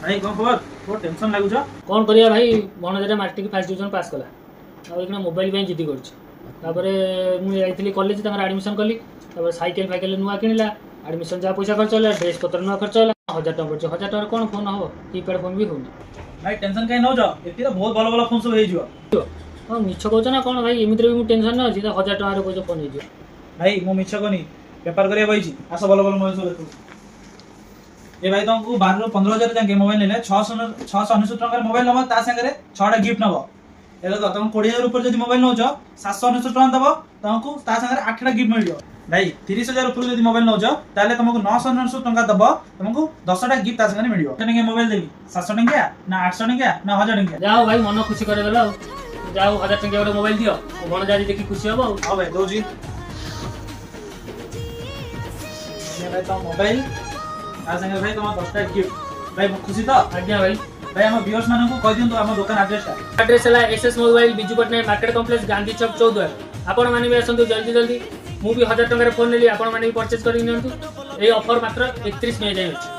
भाई कौन खबर बहुत टेंशन लागुछ कौन करिया भाई भणजाटा मैट्रिक फर्स्ट डिविजन पास कला आ एक मोबाइल पे जिद्दी करछ तापरे मु जाइथिली कॉलेज तंगर एडमिशन कली तापर साइकिल फाइकल नुआ किनला एडमिशन जा पैसा खर्च होला ड्रेस पत्र नुआ खर्च होला 1000 टका पड़छ 1000 टका कोन फोन हो कीपैड फोन भी होनी भाई टेंशन काई न हो एती तो बहुत भलो भलो फोन सब हे जिवो हां मिछ कहछ ना कोन भाई एमित्र भी मु टेंशन न छी 1000 टका रे कोइ फोन हे जिवो भाई मु मिछ कोनी पेपर करिया बइची आस भलो भलो मोबाइल सब देखो ए भाई तुमको 12 ରୁ 15000 जाके मोबाइल लेले 699 टका मोबाइल नबो ता संगे 6टा गिफ्ट नबो एला तो तुम 20000 ऊपर जदी मोबाइल नौ छ 799 टका दबो तुमको ता संगे 8टा गिफ्ट मिलियो भाई 30000 ऊपर जदी मोबाइल नौ छ ताले तुमको 999 टका दबो तुमको 10टा गिफ्ट ता संगे मिलियो तने मोबाइल देबी 700 टका ना 800 टका ना 1000 टका जाओ भाई मन खुशी करे देला जाओ 1000 टका वाला मोबाइल दियो भण जाजी देखि खुशी हबो हां भाई दो जी ये भाई तो मोबाइल आ संगे भाई तुम 10टा गिफ्ट भाई खुशी तो आज्ञा भाई भाई हम व्यूअर्स मानन को कह दियन तो हम दुकान एड्रेस है SS mobile Biju Patnaik market complex Gandhi Chowk 14 आपण माने भी आसंतु जल्दी जल्दी मु भी 1000 टका फोन लेली आपण माने भी परचेज करि नियंतु ए ऑफर मात्र 31 मई जाय अछि।